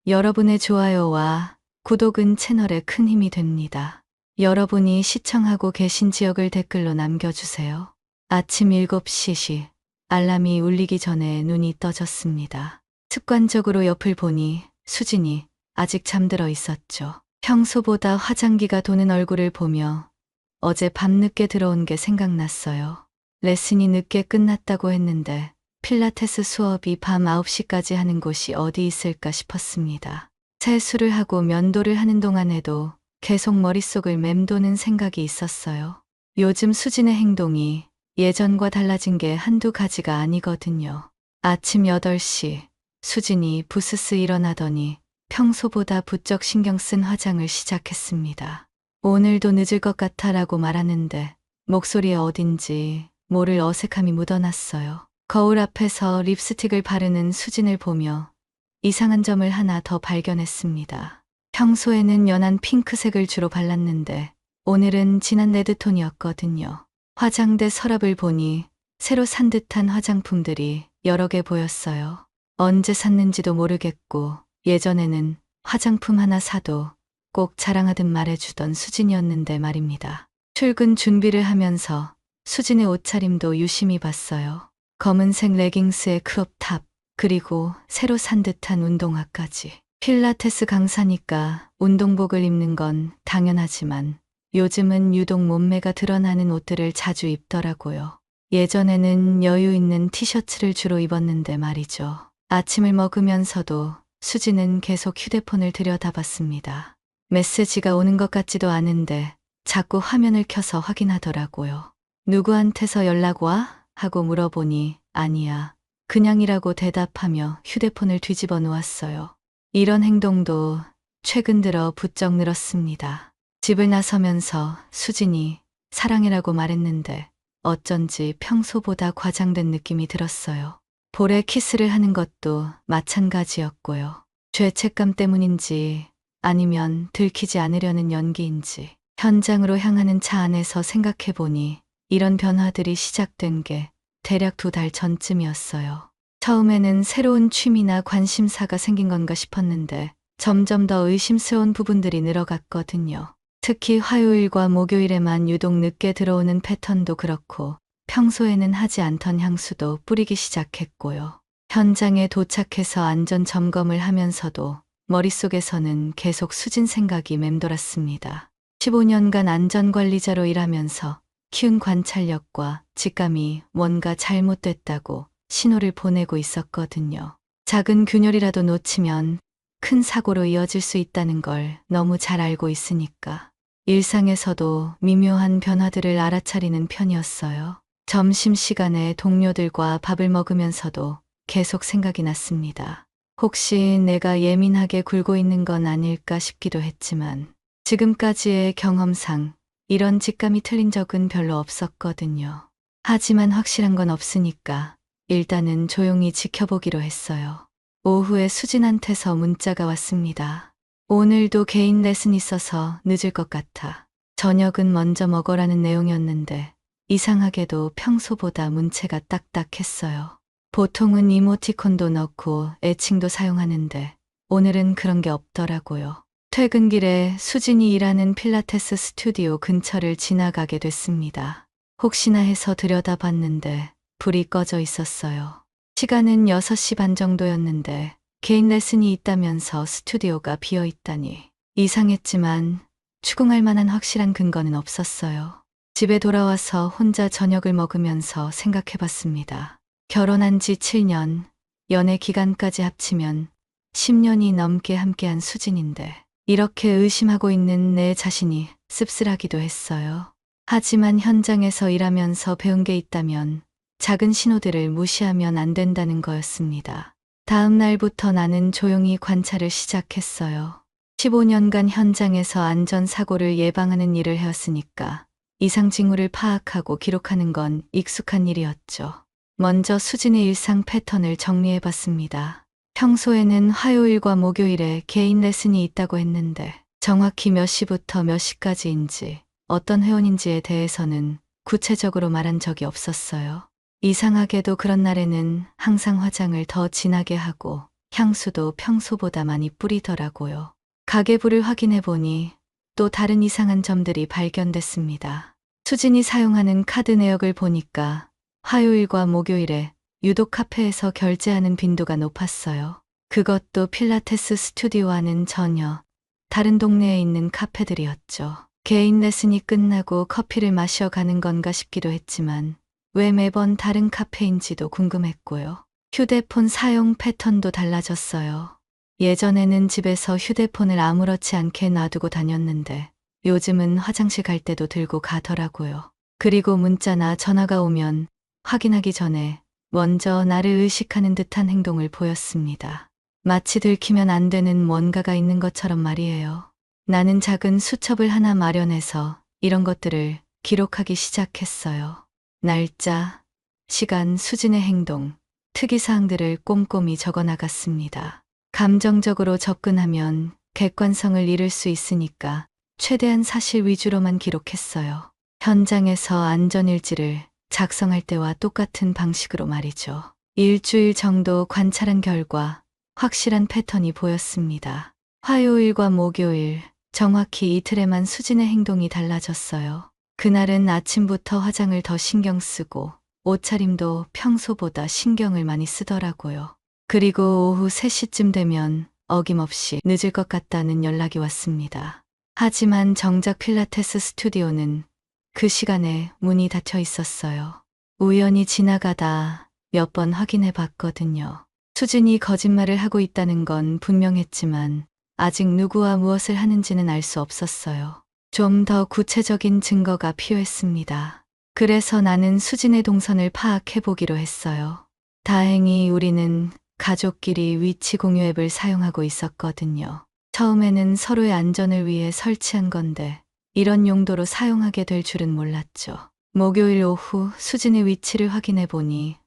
여러분의 좋아요와 구독은 채널에 큰 힘이 됩니다. 여러분이 시청하고 계신 지역을 댓글로 남겨주세요. 아침 7시 알람이 울리기 전에 눈이 떠졌습니다. 습관적으로 옆을 보니 수진이 아직 잠들어 있었죠. 평소보다 화장기가 도는 얼굴을 보며 어제 밤늦게 들어온 게 생각났어요. 레슨이 늦게 끝났다고 했는데 필라테스 수업이 밤 9시까지 하는 곳이 어디 있을까 싶었습니다. 세수를 하고 면도를 하는 동안에도 계속 머릿속을 맴도는 생각이 있었어요. 요즘 수진의 행동이 예전과 달라진 게 한두 가지가 아니거든요. 아침 8시 수진이 부스스 일어나더니 평소보다 부쩍 신경 쓴 화장을 시작했습니다. 오늘도 늦을 것 같아라고 말하는데 목소리에 어딘지 모를 어색함이 묻어났어요. 거울 앞에서 립스틱을 바르는 수진을 보며 이상한 점을 하나 더 발견했습니다. 평소에는 연한 핑크색을 주로 발랐는데 오늘은 진한 레드톤이었거든요. 화장대 서랍을 보니 새로 산 듯한 화장품들이 여러 개 보였어요. 언제 샀는지도 모르겠고 예전에는 화장품 하나 사도 꼭 자랑하듯 말해주던 수진이었는데 말입니다. 출근 준비를 하면서 수진의 옷차림도 유심히 봤어요. 검은색 레깅스에 크롭탑, 그리고 새로 산 듯한 운동화까지. 필라테스 강사니까 운동복을 입는 건 당연하지만 요즘은 유독 몸매가 드러나는 옷들을 자주 입더라고요. 예전에는 여유 있는 티셔츠를 주로 입었는데 말이죠. 아침을 먹으면서도 수지는 계속 휴대폰을 들여다봤습니다. 메시지가 오는 것 같지도 않은데 자꾸 화면을 켜서 확인하더라고요. 누구한테서 연락 와? 하고 물어보니 아니야. 그냥이라고 대답하며 휴대폰을 뒤집어 놓았어요. 이런 행동도 최근 들어 부쩍 늘었습니다. 집을 나서면서 수진이 사랑해라고 말했는데 어쩐지 평소보다 과장된 느낌이 들었어요. 볼에 키스를 하는 것도 마찬가지였고요. 죄책감 때문인지 아니면 들키지 않으려는 연기인지 현장으로 향하는 차 안에서 생각해보니 이런 변화들이 시작된 게 대략 2달 전쯤이었어요. 처음에는 새로운 취미나 관심사가 생긴 건가 싶었는데 점점 더 의심스러운 부분들이 늘어갔거든요. 특히 화요일과 목요일에만 유독 늦게 들어오는 패턴도 그렇고 평소에는 하지 않던 향수도 뿌리기 시작했고요. 현장에 도착해서 안전 점검을 하면서도 머릿속에서는 계속 수진 생각이 맴돌았습니다. 15년간 안전관리자로 일하면서 키운 관찰력과 직감이 뭔가 잘못됐다고 신호를 보내고 있었거든요. 작은 균열이라도 놓치면 큰 사고로 이어질 수 있다는 걸 너무 잘 알고 있으니까. 일상에서도 미묘한 변화들을 알아차리는 편이었어요. 점심시간에 동료들과 밥을 먹으면서도 계속 생각이 났습니다. 혹시 내가 예민하게 굴고 있는 건 아닐까 싶기도 했지만 지금까지의 경험상 이런 직감이 틀린 적은 별로 없었거든요. 하지만 확실한 건 없으니까 일단은 조용히 지켜보기로 했어요. 오후에 수진한테서 문자가 왔습니다. 오늘도 개인 레슨 있어서 늦을 것 같아. 저녁은 먼저 먹으라는 내용이었는데 이상하게도 평소보다 문체가 딱딱했어요. 보통은 이모티콘도 넣고 애칭도 사용하는데 오늘은 그런 게 없더라고요. 퇴근길에 수진이 일하는 필라테스 스튜디오 근처를 지나가게 됐습니다. 혹시나 해서 들여다봤는데 불이 꺼져 있었어요. 시간은 6시 반 정도였는데 개인 레슨이 있다면서 스튜디오가 비어 있다니 이상했지만 추궁할 만한 확실한 근거는 없었어요. 집에 돌아와서 혼자 저녁을 먹으면서 생각해봤습니다. 결혼한 지 7년, 연애 기간까지 합치면 10년이 넘게 함께한 수진인데 이렇게 의심하고 있는 내 자신이 씁쓸하기도 했어요. 하지만 현장에서 일하면서 배운 게 있다면 작은 신호들을 무시하면 안 된다는 거였습니다. 다음 날부터 나는 조용히 관찰을 시작했어요. 15년간 현장에서 안전사고를 예방하는 일을 해왔으니까 이상 징후를 파악하고 기록하는 건 익숙한 일이었죠. 먼저 수진의 일상 패턴을 정리해봤습니다. 평소에는 화요일과 목요일에 개인 레슨이 있다고 했는데 정확히 몇 시부터 몇 시까지인지 어떤 회원인지에 대해서는 구체적으로 말한 적이 없었어요. 이상하게도 그런 날에는 항상 화장을 더 진하게 하고 향수도 평소보다 많이 뿌리더라고요. 가계부를 확인해 보니 또 다른 이상한 점들이 발견됐습니다. 수진이 사용하는 카드 내역을 보니까 화요일과 목요일에 유독 카페에서 결제하는 빈도가 높았어요. 그것도 필라테스 스튜디오와는 전혀 다른 동네에 있는 카페들이었죠. 개인 레슨이 끝나고 커피를 마셔 가는 건가 싶기도 했지만 왜 매번 다른 카페인지도 궁금했고요. 휴대폰 사용 패턴도 달라졌어요. 예전에는 집에서 휴대폰을 아무렇지 않게 놔두고 다녔는데 요즘은 화장실 갈 때도 들고 가더라고요. 그리고 문자나 전화가 오면 확인하기 전에 먼저 나를 의식하는 듯한 행동을 보였습니다. 마치 들키면 안 되는 뭔가가 있는 것처럼 말이에요. 나는 작은 수첩을 하나 마련해서 이런 것들을 기록하기 시작했어요. 날짜, 시간, 수진의 행동, 특이사항들을 꼼꼼히 적어 나갔습니다. 감정적으로 접근하면 객관성을 잃을 수 있으니까 최대한 사실 위주로만 기록했어요. 현장에서 안전일지를 작성할 때와 똑같은 방식으로 말이죠. 일주일 정도 관찰한 결과 확실한 패턴이 보였습니다. 화요일과 목요일, 정확히 이틀에만 수진의 행동이 달라졌어요. 그날은 아침부터 화장을 더 신경 쓰고 옷차림도 평소보다 신경을 많이 쓰더라고요. 그리고 오후 3시쯤 되면 어김없이 늦을 것 같다는 연락이 왔습니다. 하지만 정작 필라테스 스튜디오는 그 시간에 문이 닫혀 있었어요. 우연히 지나가다 몇 번 확인해 봤거든요. 수진이 거짓말을 하고 있다는 건 분명했지만 아직 누구와 무엇을 하는지는 알 수 없었어요. 좀 더 구체적인 증거가 필요했습니다. 그래서 나는 수진의 동선을 파악해 보기로 했어요. 다행히 우리는 가족끼리 위치 공유 앱을 사용하고 있었거든요. 처음에는 서로의 안전을 위해 설치한 건데 이런 용도로 사용하게 될 줄은 몰랐죠. 목요일 오후 수진의 위치를 확인해 보니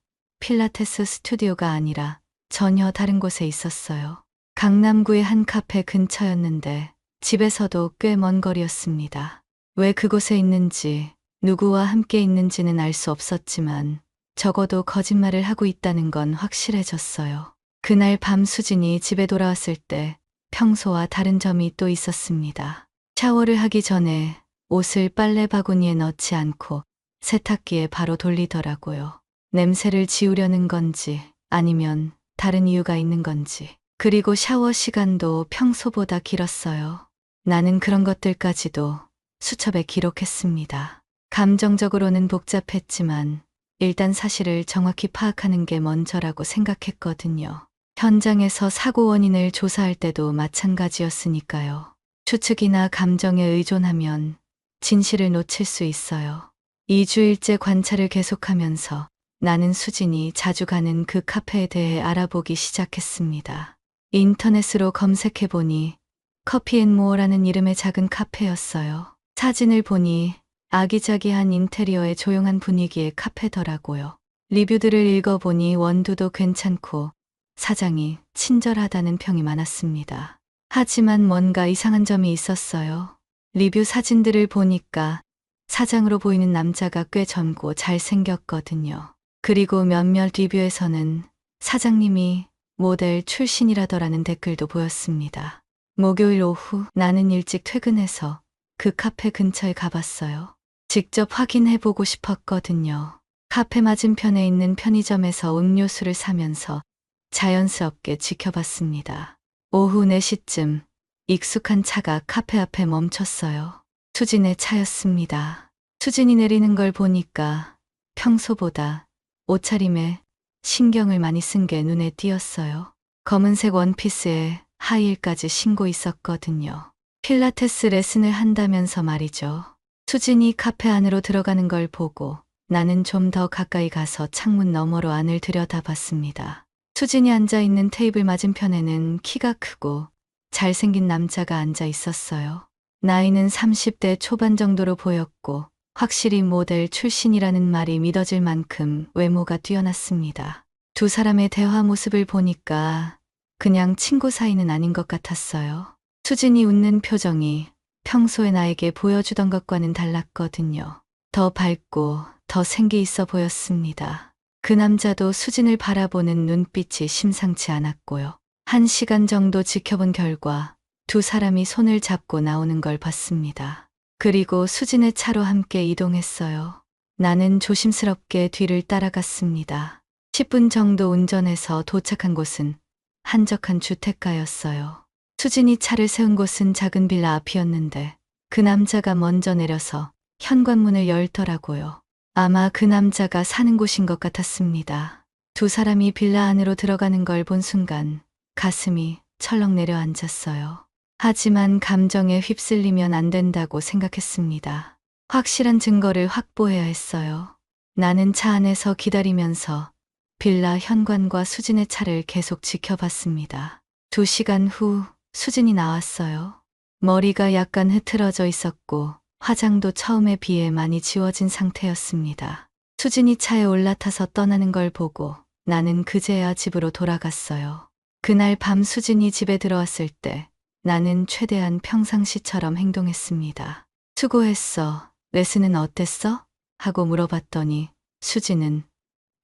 필라테스 스튜디오가 아니라 전혀 다른 곳에 있었어요. 강남구의 한 카페 근처였는데 집에서도 꽤 먼 거리였습니다. 왜 그곳에 있는지, 누구와 함께 있는지는 알 수 없었지만 적어도 거짓말을 하고 있다는 건 확실해졌어요. 그날 밤 수진이 집에 돌아왔을 때 평소와 다른 점이 또 있었습니다. 샤워를 하기 전에 옷을 빨래 바구니에 넣지 않고 세탁기에 바로 돌리더라고요. 냄새를 지우려는 건지 아니면 다른 이유가 있는 건지. 그리고 샤워 시간도 평소보다 길었어요. 나는 그런 것들까지도 수첩에 기록했습니다. 감정적으로는 복잡했지만 일단 사실을 정확히 파악하는 게 먼저라고 생각했거든요. 현장에서 사고 원인을 조사할 때도 마찬가지였으니까요. 추측이나 감정에 의존하면 진실을 놓칠 수 있어요. 2주일째 관찰을 계속하면서 나는 수진이 자주 가는 그 카페에 대해 알아보기 시작했습니다. 인터넷으로 검색해보니 커피앤모어라는 이름의 작은 카페였어요. 사진을 보니 아기자기한 인테리어의 조용한 분위기의 카페더라고요. 리뷰들을 읽어보니 원두도 괜찮고 사장이 친절하다는 평이 많았습니다. 하지만 뭔가 이상한 점이 있었어요. 리뷰 사진들을 보니까 사장으로 보이는 남자가 꽤 젊고 잘생겼거든요. 그리고 몇몇 리뷰에서는 사장님이 모델 출신이라더라는 댓글도 보였습니다. 목요일 오후 나는 일찍 퇴근해서 그 카페 근처에 가봤어요. 직접 확인해보고 싶었거든요. 카페 맞은편에 있는 편의점에서 음료수를 사면서 자연스럽게 지켜봤습니다. 오후 4시쯤 익숙한 차가 카페 앞에 멈췄어요. 수진의 차였습니다. 수진이 내리는 걸 보니까 평소보다 옷차림에 신경을 많이 쓴 게 눈에 띄었어요. 검은색 원피스에 하이힐까지 신고 있었거든요. 필라테스 레슨을 한다면서 말이죠. 수진이 카페 안으로 들어가는 걸 보고 나는 좀 더 가까이 가서 창문 너머로 안을 들여다봤습니다. 수진이 앉아있는 테이블 맞은편에는 키가 크고 잘생긴 남자가 앉아 있었어요. 나이는 30대 초반 정도로 보였고 확실히 모델 출신이라는 말이 믿어질 만큼 외모가 뛰어났습니다. 두 사람의 대화 모습을 보니까 그냥 친구 사이는 아닌 것 같았어요. 수진이 웃는 표정이 평소에 나에게 보여주던 것과는 달랐거든요. 더 밝고 더 생기 있어 보였습니다. 그 남자도 수진을 바라보는 눈빛이 심상치 않았고요. 1시간 정도 지켜본 결과 두 사람이 손을 잡고 나오는 걸 봤습니다. 그리고 수진의 차로 함께 이동했어요. 나는 조심스럽게 뒤를 따라갔습니다. 10분 정도 운전해서 도착한 곳은 한적한 주택가였어요. 수진이 차를 세운 곳은 작은 빌라 앞이었는데 그 남자가 먼저 내려서 현관문을 열더라고요. 아마 그 남자가 사는 곳인 것 같았습니다. 두 사람이 빌라 안으로 들어가는 걸 본 순간 가슴이 철렁 내려앉았어요. 하지만 감정에 휩쓸리면 안 된다고 생각했습니다. 확실한 증거를 확보해야 했어요. 나는 차 안에서 기다리면서 빌라 현관과 수진의 차를 계속 지켜봤습니다. 2시간 후 수진이 나왔어요. 머리가 약간 흐트러져 있었고 화장도 처음에 비해 많이 지워진 상태였습니다. 수진이 차에 올라타서 떠나는 걸 보고 나는 그제야 집으로 돌아갔어요. 그날 밤 수진이 집에 들어왔을 때 나는 최대한 평상시처럼 행동했습니다. 수고했어. 레슨은 어땠어? 하고 물어봤더니 수진은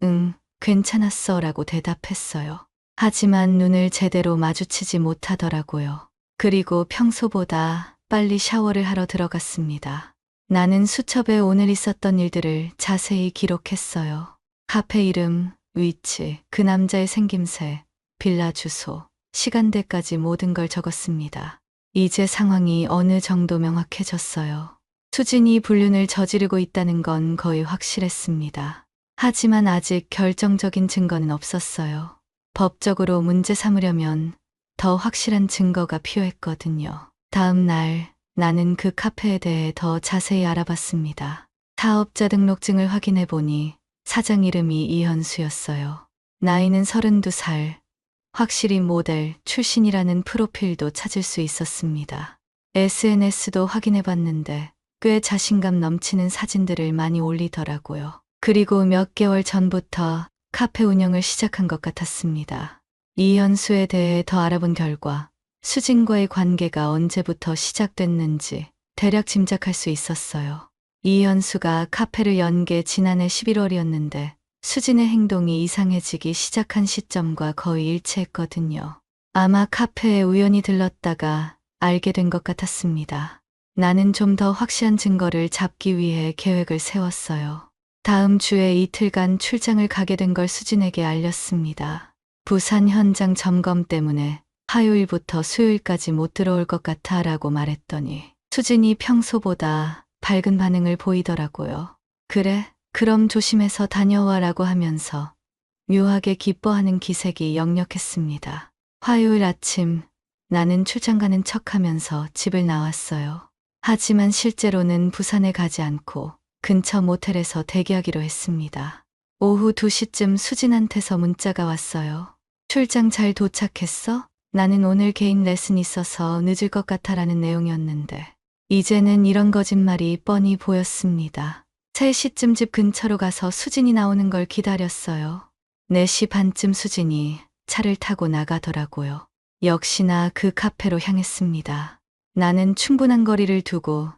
응, 괜찮았어 라고 대답했어요. 하지만 눈을 제대로 마주치지 못하더라고요. 그리고 평소보다 빨리 샤워를 하러 들어갔습니다. 나는 수첩에 오늘 있었던 일들을 자세히 기록했어요. 카페 이름, 위치, 그 남자의 생김새, 빌라 주소, 시간대까지 모든 걸 적었습니다. 이제 상황이 어느 정도 명확해졌어요. 수진이 불륜을 저지르고 있다는 건 거의 확실했습니다. 하지만 아직 결정적인 증거는 없었어요. 법적으로 문제 삼으려면 더 확실한 증거가 필요했거든요. 다음 날 나는 그 카페에 대해 더 자세히 알아봤습니다. 사업자 등록증을 확인해 보니 사장 이름이 이현수였어요. 나이는 32살, 확실히 모델 출신이라는 프로필도 찾을 수 있었습니다. SNS도 확인해 봤는데 꽤 자신감 넘치는 사진들을 많이 올리더라고요. 그리고 몇 개월 전부터 카페 운영을 시작한 것 같았습니다. 이현수에 대해 더 알아본 결과 수진과의 관계가 언제부터 시작됐는지 대략 짐작할 수 있었어요. 이현수가 카페를 연 게 지난해 11월이었는데 수진의 행동이 이상해지기 시작한 시점과 거의 일치했거든요. 아마 카페에 우연히 들렀다가 알게 된 것 같았습니다. 나는 좀 더 확실한 증거를 잡기 위해 계획을 세웠어요. 다음 주에 이틀간 출장을 가게 된 걸 수진에게 알렸습니다. 부산 현장 점검 때문에 화요일부터 수요일까지 못 들어올 것 같아 라고 말했더니 수진이 평소보다 밝은 반응을 보이더라고요. 그래, 그럼 조심해서 다녀와 라고 하면서 묘하게 기뻐하는 기색이 역력했습니다. 화요일 아침 나는 출장 가는 척하면서 집을 나왔어요. 하지만 실제로는 부산에 가지 않고 근처 모텔에서 대기하기로 했습니다. 오후 2시쯤 수진한테서 문자가 왔어요. 출장 잘 도착했어? 나는 오늘 개인 레슨 있어서 늦을 것 같아 라는 내용이었는데 이제는 이런 거짓말이 뻔히 보였습니다. 3시쯤 집 근처로 가서 수진이 나오는 걸 기다렸어요. 4시 반쯤 수진이 차를 타고 나가더라고요. 역시나 그 카페로 향했습니다. 나는 충분한 거리를 두고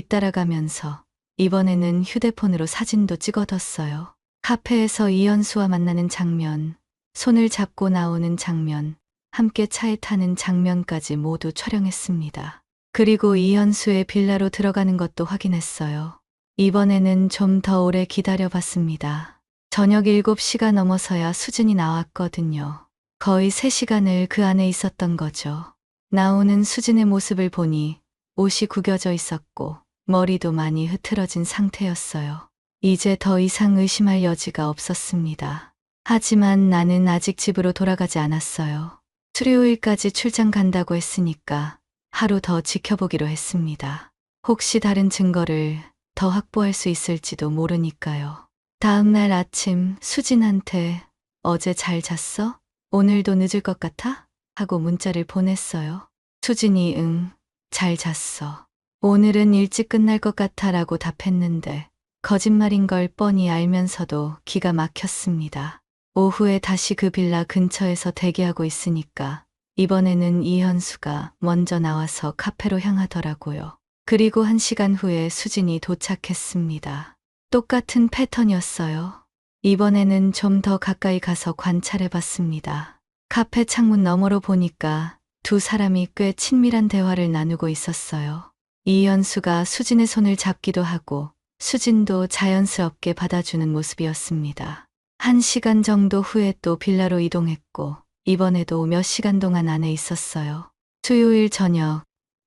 뒤따라가면서 이번에는 휴대폰으로 사진도 찍어뒀어요. 카페에서 이현수와 만나는 장면, 손을 잡고 나오는 장면, 함께 차에 타는 장면까지 모두 촬영했습니다. 그리고 이현수의 빌라로 들어가는 것도 확인했어요. 이번에는 좀 더 오래 기다려봤습니다. 저녁 7시가 넘어서야 수진이 나왔거든요. 거의 3시간을 그 안에 있었던 거죠. 나오는 수진의 모습을 보니 옷이 구겨져 있었고 머리도 많이 흐트러진 상태였어요. 이제 더 이상 의심할 여지가 없었습니다. 하지만 나는 아직 집으로 돌아가지 않았어요. 수요일까지 출장 간다고 했으니까 하루 더 지켜보기로 했습니다. 혹시 다른 증거를 더 확보할 수 있을지도 모르니까요. 다음 날 아침 수진한테 어제 잘 잤어? 오늘도 늦을 것 같아? 하고 문자를 보냈어요. 수진이 응, 잘 잤어. 오늘은 일찍 끝날 것 같아 라고 답했는데 거짓말인 걸 뻔히 알면서도 기가 막혔습니다. 오후에 다시 그 빌라 근처에서 대기하고 있으니까 이번에는 이현수가 먼저 나와서 카페로 향하더라고요. 그리고 1시간 후에 수진이 도착했습니다. 똑같은 패턴이었어요. 이번에는 좀 더 가까이 가서 관찰해 봤습니다. 카페 창문 너머로 보니까 두 사람이 꽤 친밀한 대화를 나누고 있었어요. 이현수가 수진의 손을 잡기도 하고 수진도 자연스럽게 받아주는 모습이었습니다. 1시간 정도 후에 또 빌라로 이동했고 이번에도 몇 시간 동안 안에 있었어요. 수요일 저녁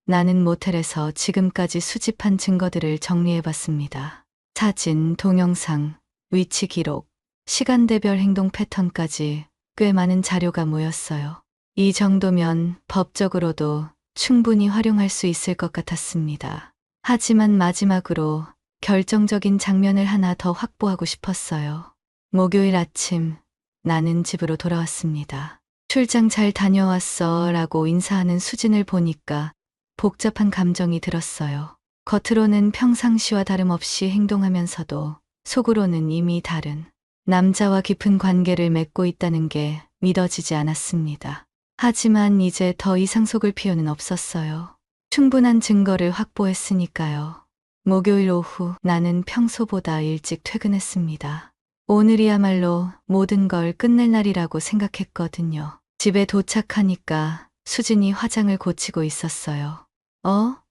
나는 모텔에서 지금까지 수집한 증거들을 정리해봤습니다. 사진, 동영상, 위치 기록, 시간대별 행동 패턴까지 꽤 많은 자료가 모였어요. 이 정도면 법적으로도 충분히 활용할 수 있을 것 같았습니다. 하지만 마지막으로 결정적인 장면을 하나 더 확보하고 싶었어요. 목요일 아침 나는 집으로 돌아왔습니다. 출장 잘 다녀왔어 라고 인사하는 수진을 보니까 복잡한 감정이 들었어요. 겉으로는 평상시와 다름없이 행동하면서도 속으로는 이미 다른 남자와 깊은 관계를 맺고 있다는 게 믿어지지 않았습니다. 하지만 이제 더 이상 속을 필요는 없었어요. 충분한 증거를 확보했으니까요. 목요일 오후 나는 평소보다 일찍 퇴근했습니다. 오늘이야말로 모든 걸 끝낼 날이라고 생각했거든요. 집에 도착하니까 수진이 화장을 고치고 있었어요.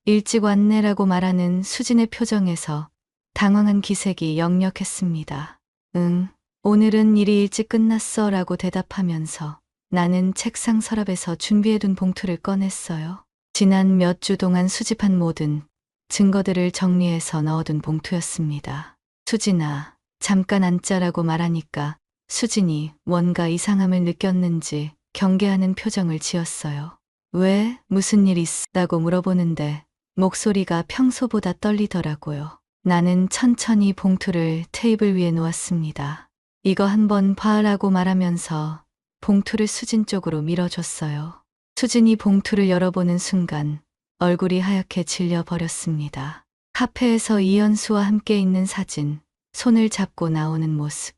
일찍 왔네라고 말하는 수진의 표정에서 당황한 기색이 역력했습니다. 응, 오늘은 일이 일찍 끝났어 라고 대답하면서 나는 책상 서랍에서 준비해둔 봉투를 꺼냈어요. 지난 몇 주 동안 수집한 모든 증거들을 정리해서 넣어둔 봉투였습니다. 수진아, 잠깐 앉자라고 말하니까 수진이 뭔가 이상함을 느꼈는지 경계하는 표정을 지었어요. 왜? 무슨 일 있어? 라고 물어보는데 목소리가 평소보다 떨리더라고요. 나는 천천히 봉투를 테이블 위에 놓았습니다. 이거 한번 봐라고 말하면서 봉투를 수진 쪽으로 밀어줬어요. 수진이 봉투를 열어보는 순간 얼굴이 하얗게 질려버렸습니다. 카페에서 이현수와 함께 있는 사진, 손을 잡고 나오는 모습.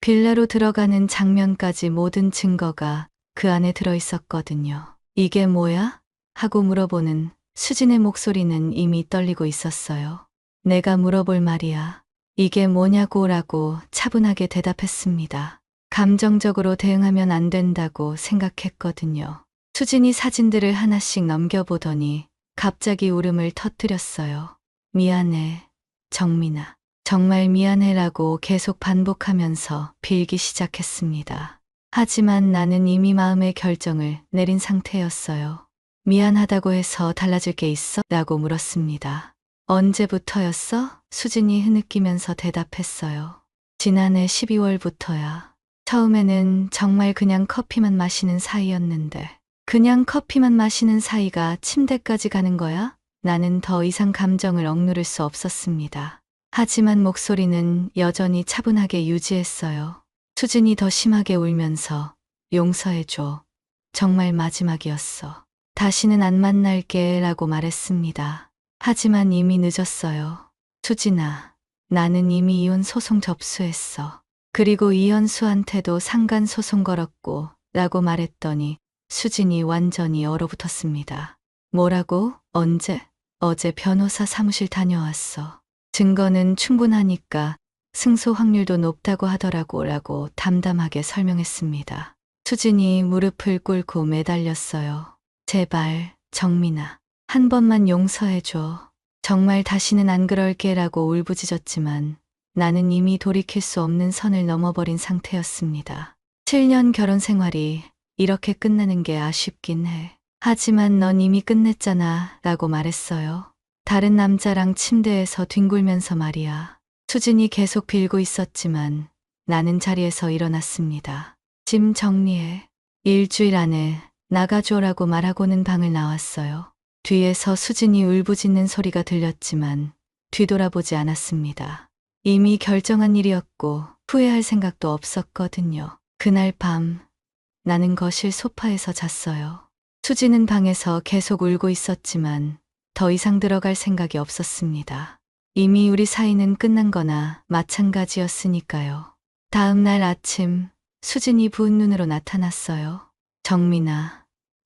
빌라로 들어가는 장면까지 모든 증거가 그 안에 들어있었거든요. 이게 뭐야? 하고 물어보는 수진의 목소리는 이미 떨리고 있었어요. 내가 물어볼 말이야. 이게 뭐냐고라고 차분하게 대답했습니다. 감정적으로 대응하면 안 된다고 생각했거든요. 수진이 사진들을 하나씩 넘겨보더니 갑자기 울음을 터뜨렸어요. 미안해, 정민아. 정말 미안해라고 계속 반복하면서 빌기 시작했습니다. 하지만 나는 이미 마음의 결정을 내린 상태였어요. 미안하다고 해서 달라질 게 있어? 라고 물었습니다. 언제부터였어? 수진이 흐느끼면서 대답했어요. 지난해 12월부터야. 처음에는 정말 그냥 커피만 마시는 사이였는데 그냥 커피만 마시는 사이가 침대까지 가는 거야? 나는 더 이상 감정을 억누를 수 없었습니다. 하지만 목소리는 여전히 차분하게 유지했어요. 수진이 더 심하게 울면서 용서해줘. 정말 마지막이었어. 다시는 안 만날게 라고 말했습니다. 하지만 이미 늦었어요. 수진아, 나는 이미 이혼 소송 접수했어. 그리고 이현수한테도 상간 소송 걸었고 라고 말했더니 수진이 완전히 얼어붙었습니다. 뭐라고? 언제? 어제 변호사 사무실 다녀왔어. 증거는 충분하니까 승소 확률도 높다고 하더라고 라고 담담하게 설명했습니다. 수진이 무릎을 꿇고 매달렸어요. 제발, 정민아. 한 번만 용서해줘. 정말 다시는 안 그럴게 라고 울부짖었지만 나는 이미 돌이킬 수 없는 선을 넘어버린 상태였습니다. 7년 결혼 생활이 이렇게 끝나는 게 아쉽긴 해. 하지만 넌 이미 끝냈잖아 라고 말했어요. 다른 남자랑 침대에서 뒹굴면서 말이야. 수진이 계속 빌고 있었지만 나는 자리에서 일어났습니다. 짐 정리해. 일주일 안에 나가줘라고 말하고는 방을 나왔어요. 뒤에서 수진이 울부짖는 소리가 들렸지만 뒤돌아보지 않았습니다. 이미 결정한 일이었고 후회할 생각도 없었거든요. 그날 밤 나는 거실 소파에서 잤어요. 수진은 방에서 계속 울고 있었지만 더 이상 들어갈 생각이 없었습니다. 이미 우리 사이는 끝난 거나 마찬가지였으니까요. 다음 날 아침 수진이 부은 눈으로 나타났어요. 정민아,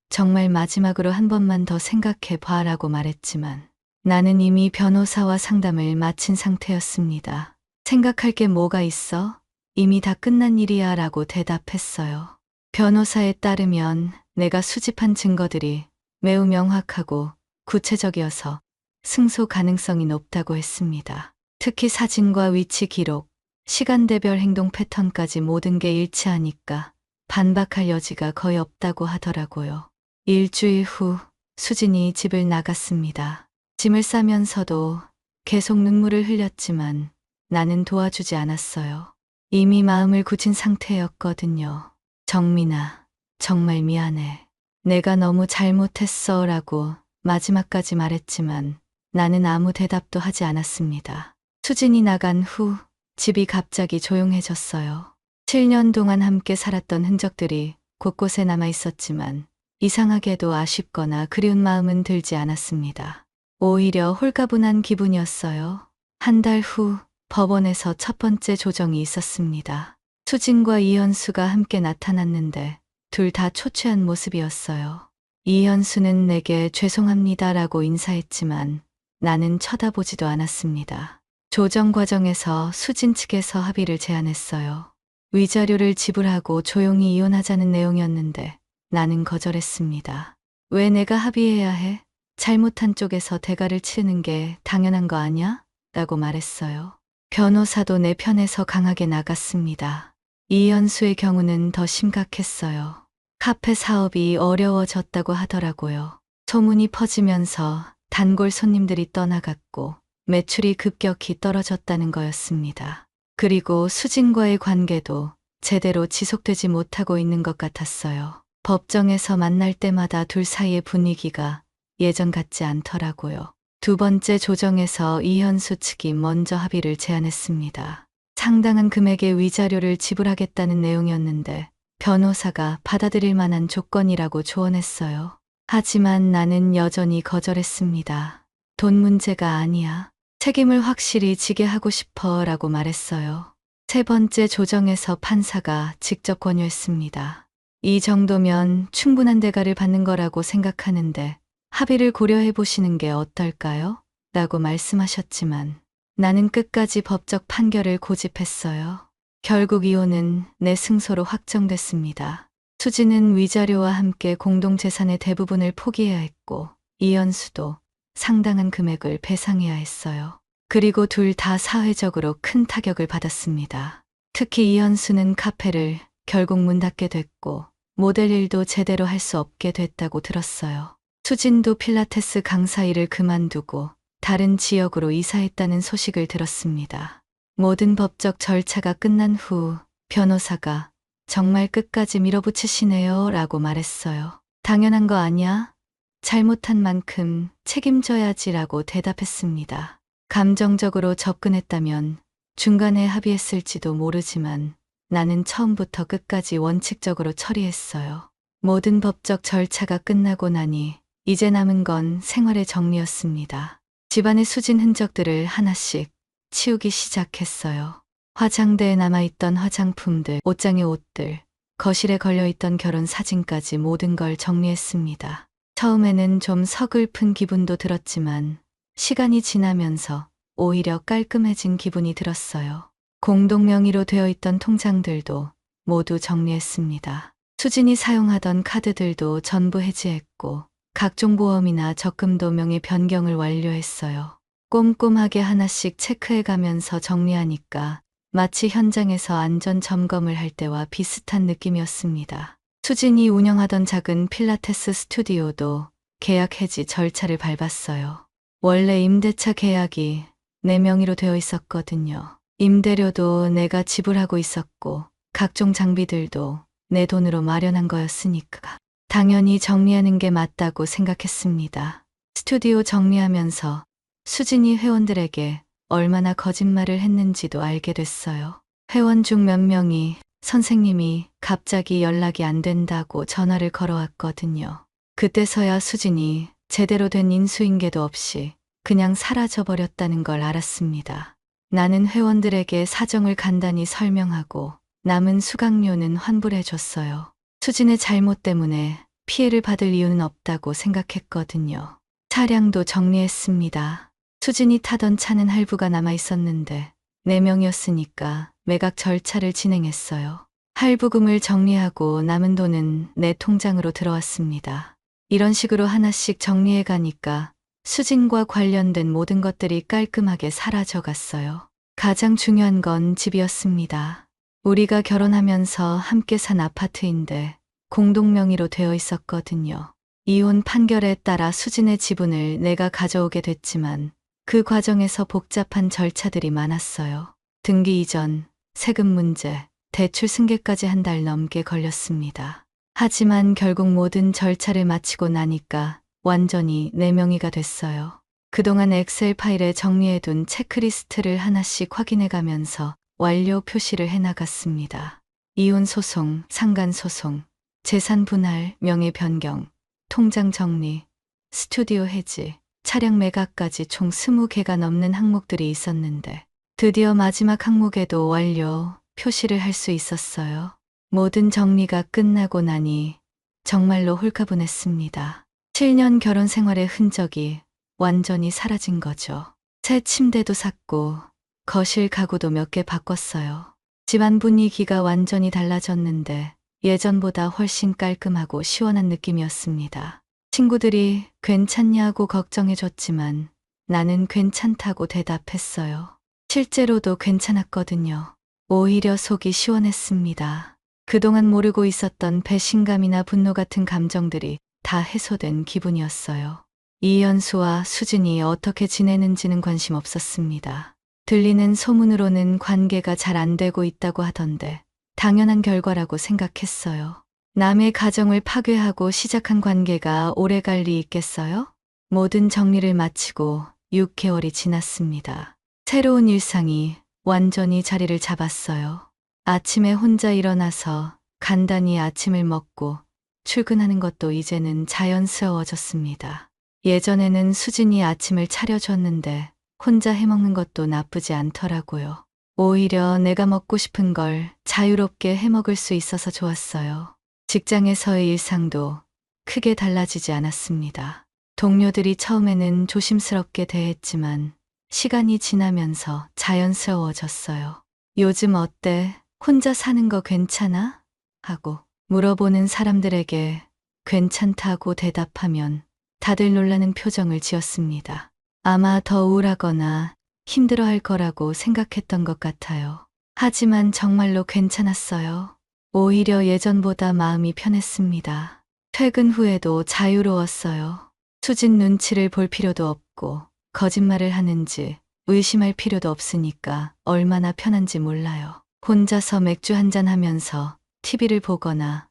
정말 마지막으로 한 번만 더 생각해 봐라고 말했지만 나는 이미 변호사와 상담을 마친 상태였습니다. 생각할 게 뭐가 있어? 이미 다 끝난 일이야 라고 대답했어요. 변호사에 따르면 내가 수집한 증거들이 매우 명확하고 구체적이어서 승소 가능성이 높다고 했습니다. 특히 사진과 위치 기록, 시간대별 행동 패턴까지 모든 게 일치하니까 반박할 여지가 거의 없다고 하더라고요. 일주일 후 수진이 집을 나갔습니다. 짐을 싸면서도 계속 눈물을 흘렸지만 나는 도와주지 않았어요. 이미 마음을 굳힌 상태였거든요. 정민아, 정말 미안해. 내가 너무 잘못했어 라고 마지막까지 말했지만 나는 아무 대답도 하지 않았습니다. 수진이 나간 후 집이 갑자기 조용해졌어요. 7년 동안 함께 살았던 흔적들이 곳곳에 남아 있었지만 이상하게도 아쉽거나 그리운 마음은 들지 않았습니다. 오히려 홀가분한 기분이었어요. 한 달 후 법원에서 첫 번째 조정이 있었습니다. 수진과 이현수가 함께 나타났는데 둘 다 초췌한 모습이었어요. 이현수는 내게 죄송합니다라고 인사했지만 나는 쳐다보지도 않았습니다. 조정 과정에서 수진 측에서 합의를 제안했어요. 위자료를 지불하고 조용히 이혼하자는 내용이었는데 나는 거절했습니다. 왜 내가 합의해야 해? 잘못한 쪽에서 대가를 치르는 게 당연한 거 아냐? 라고 말했어요. 변호사도 내 편에서 강하게 나갔습니다. 이현수의 경우는 더 심각했어요. 카페 사업이 어려워졌다고 하더라고요. 소문이 퍼지면서 단골 손님들이 떠나갔고 매출이 급격히 떨어졌다는 거였습니다. 그리고 수진과의 관계도 제대로 지속되지 못하고 있는 것 같았어요. 법정에서 만날 때마다 둘 사이의 분위기가 예전 같지 않더라고요. 두 번째 조정에서 이현수 측이 먼저 합의를 제안했습니다. 상당한 금액의 위자료를 지불하겠다는 내용이었는데 변호사가 받아들일 만한 조건이라고 조언했어요. 하지만 나는 여전히 거절했습니다. 돈 문제가 아니야. 책임을 확실히 지게 하고 싶어 라고 말했어요. 세 번째 조정에서 판사가 직접 권유했습니다. 이 정도면 충분한 대가를 받는 거라고 생각하는데 합의를 고려해 보시는 게 어떨까요? 라고 말씀하셨지만 나는 끝까지 법적 판결을 고집했어요. 결국 이혼은 내 승소로 확정됐습니다. 수지는 위자료와 함께 공동재산의 대부분을 포기해야 했고 이현수도 상당한 금액을 배상해야 했어요. 그리고 둘 다 사회적으로 큰 타격을 받았습니다. 특히 이현수는 카페를 결국 문 닫게 됐고 모델 일도 제대로 할 수 없게 됐다고 들었어요. 수진도 필라테스 강사 일을 그만두고 다른 지역으로 이사했다는 소식을 들었습니다. 모든 법적 절차가 끝난 후 변호사가 정말 끝까지 밀어붙이시네요 라고 말했어요. 당연한 거 아니야? 잘못한 만큼 책임져야지라고 대답했습니다. 감정적으로 접근했다면 중간에 합의했을지도 모르지만 나는 처음부터 끝까지 원칙적으로 처리했어요. 모든 법적 절차가 끝나고 나니 이제 남은 건 생활의 정리였습니다. 집안의 수진 흔적들을 하나씩 치우기 시작했어요. 화장대에 남아있던 화장품들, 옷장의 옷들, 거실에 걸려있던 결혼 사진까지 모든 걸 정리했습니다. 처음에는 좀 서글픈 기분도 들었지만 시간이 지나면서 오히려 깔끔해진 기분이 들었어요. 공동 명의로 되어 있던 통장들도 모두 정리했습니다. 수진이 사용하던 카드들도 전부 해지했고 각종 보험이나 적금도 명의 변경을 완료했어요. 꼼꼼하게 하나씩 체크해가면서 정리하니까 마치 현장에서 안전 점검을 할 때와 비슷한 느낌이었습니다. 수진이 운영하던 작은 필라테스 스튜디오도 계약 해지 절차를 밟았어요. 원래 임대차 계약이 내 명의로 되어 있었거든요. 임대료도 내가 지불하고 있었고 각종 장비들도 내 돈으로 마련한 거였으니까 당연히 정리하는 게 맞다고 생각했습니다. 스튜디오 정리하면서 수진이 회원들에게 얼마나 거짓말을 했는지도 알게 됐어요. 회원 중 몇 명이 선생님이 갑자기 연락이 안 된다고 전화를 걸어왔거든요. 그때서야 수진이 제대로 된 인수인계도 없이 그냥 사라져버렸다는 걸 알았습니다. 나는 회원들에게 사정을 간단히 설명하고 남은 수강료는 환불해줬어요. 수진의 잘못 때문에 피해를 받을 이유는 없다고 생각했거든요. 차량도 정리했습니다. 수진이 타던 차는 할부가 남아 있었는데 4명이었으니까 매각 절차를 진행했어요. 할부금을 정리하고 남은 돈은 내 통장으로 들어왔습니다. 이런 식으로 하나씩 정리해 가니까 수진과 관련된 모든 것들이 깔끔하게 사라져 갔어요. 가장 중요한 건 집이었습니다. 우리가 결혼하면서 함께 산 아파트인데 공동 명의로 되어 있었거든요. 이혼 판결에 따라 수진의 지분을 내가 가져오게 됐지만 그 과정에서 복잡한 절차들이 많았어요. 등기 이전, 세금 문제, 대출 승계까지 한 달 넘게 걸렸습니다. 하지만 결국 모든 절차를 마치고 나니까 완전히 내 명의가 됐어요. 그동안 엑셀 파일에 정리해둔 체크리스트를 하나씩 확인해 가면서 완료 표시를 해나갔습니다. 이혼 소송, 상간 소송, 재산 분할, 명예 변경, 통장 정리, 스튜디오 해지, 차량 매각까지 총 20개가 넘는 항목들이 있었는데 드디어 마지막 항목에도 완료 표시를 할 수 있었어요. 모든 정리가 끝나고 나니 정말로 홀가분했습니다. 7년 결혼 생활의 흔적이 완전히 사라진 거죠. 새 침대도 샀고 거실 가구도 몇 개 바꿨어요. 집안 분위기가 완전히 달라졌는데 예전보다 훨씬 깔끔하고 시원한 느낌이었습니다. 친구들이 괜찮냐고 걱정해줬지만 나는 괜찮다고 대답했어요. 실제로도 괜찮았거든요. 오히려 속이 시원했습니다. 그동안 모르고 있었던 배신감이나 분노 같은 감정들이 다 해소된 기분이었어요. 이현수와 수진이 어떻게 지내는지는 관심 없었습니다. 들리는 소문으로는 관계가 잘 안 되고 있다고 하던데 당연한 결과라고 생각했어요. 남의 가정을 파괴하고 시작한 관계가 오래갈 리 있겠어요? 모든 정리를 마치고 6개월이 지났습니다. 새로운 일상이 완전히 자리를 잡았어요. 아침에 혼자 일어나서 간단히 아침을 먹고 출근하는 것도 이제는 자연스러워졌습니다. 예전에는 수진이 아침을 차려줬는데 혼자 해먹는 것도 나쁘지 않더라고요. 오히려 내가 먹고 싶은 걸 자유롭게 해먹을 수 있어서 좋았어요. 직장에서의 일상도 크게 달라지지 않았습니다. 동료들이 처음에는 조심스럽게 대했지만 시간이 지나면서 자연스러워졌어요. 요즘 어때? 혼자 사는 거 괜찮아? 하고 물어보는 사람들에게 괜찮다고 대답하면 다들 놀라는 표정을 지었습니다. 아마 더 우울하거나 힘들어할 거라고 생각했던 것 같아요. 하지만 정말로 괜찮았어요. 오히려 예전보다 마음이 편했습니다. 퇴근 후에도 자유로웠어요. 수진 눈치를 볼 필요도 없고 거짓말을 하는지 의심할 필요도 없으니까 얼마나 편한지 몰라요. 혼자서 맥주 한잔 하면서 TV를 보거나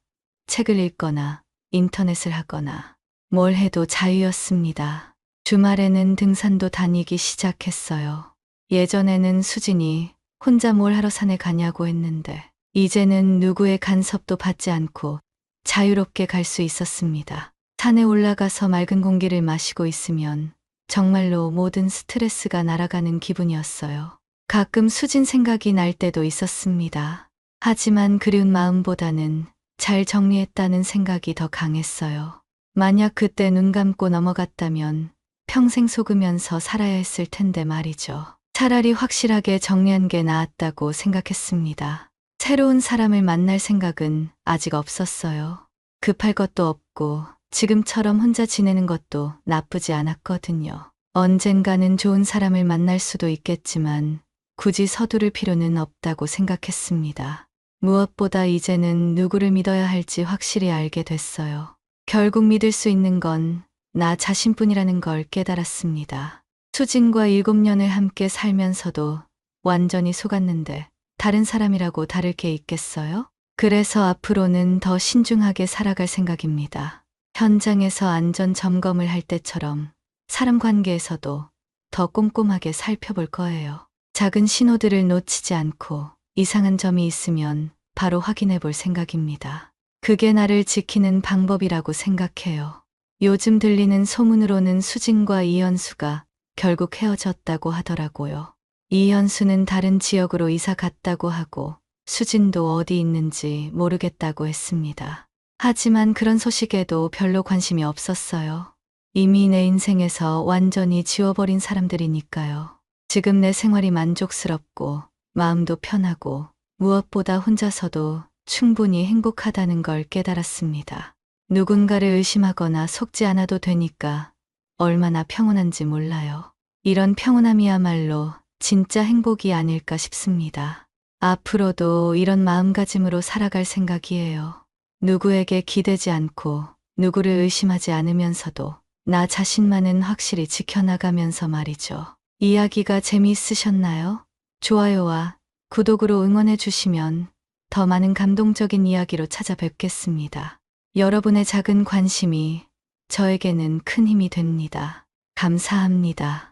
책을 읽거나 인터넷을 하거나 뭘 해도 자유였습니다. 주말에는 등산도 다니기 시작했어요. 예전에는 수진이 혼자 뭘 하러 산에 가냐고 했는데 이제는 누구의 간섭도 받지 않고 자유롭게 갈 수 있었습니다. 산에 올라가서 맑은 공기를 마시고 있으면 정말로 모든 스트레스가 날아가는 기분이었어요. 가끔 수진 생각이 날 때도 있었습니다. 하지만 그리운 마음보다는 잘 정리했다는 생각이 더 강했어요. 만약 그때 눈 감고 넘어갔다면 평생 속으면서 살아야 했을 텐데 말이죠. 차라리 확실하게 정리한 게 나았다고 생각했습니다. 새로운 사람을 만날 생각은 아직 없었어요. 급할 것도 없고 지금처럼 혼자 지내는 것도 나쁘지 않았거든요. 언젠가는 좋은 사람을 만날 수도 있겠지만 굳이 서두를 필요는 없다고 생각했습니다. 무엇보다 이제는 누구를 믿어야 할지 확실히 알게 됐어요. 결국 믿을 수 있는 건 나 자신뿐이라는 걸 깨달았습니다. 수진과 7년을 함께 살면서도 완전히 속았는데 다른 사람이라고 다를 게 있겠어요? 그래서 앞으로는 더 신중하게 살아갈 생각입니다. 현장에서 안전 점검을 할 때처럼 사람 관계에서도 더 꼼꼼하게 살펴볼 거예요. 작은 신호들을 놓치지 않고 이상한 점이 있으면 바로 확인해 볼 생각입니다. 그게 나를 지키는 방법이라고 생각해요. 요즘 들리는 소문으로는 수진과 이현수가 결국 헤어졌다고 하더라고요. 이현수는 다른 지역으로 이사 갔다고 하고 수진도 어디 있는지 모르겠다고 했습니다. 하지만 그런 소식에도 별로 관심이 없었어요. 이미 내 인생에서 완전히 지워버린 사람들이니까요. 지금 내 생활이 만족스럽고 마음도 편하고 무엇보다 혼자서도 충분히 행복하다는 걸 깨달았습니다. 누군가를 의심하거나 속지 않아도 되니까 얼마나 평온한지 몰라요. 이런 평온함이야말로 진짜 행복이 아닐까 싶습니다. 앞으로도 이런 마음가짐으로 살아갈 생각이에요. 누구에게 기대지 않고 누구를 의심하지 않으면서도 나 자신만은 확실히 지켜나가면서 말이죠. 이야기가 재미있으셨나요? 좋아요와 구독으로 응원해 주시면 더 많은 감동적인 이야기로 찾아뵙겠습니다. 여러분의 작은 관심이 저에게는 큰 힘이 됩니다. 감사합니다.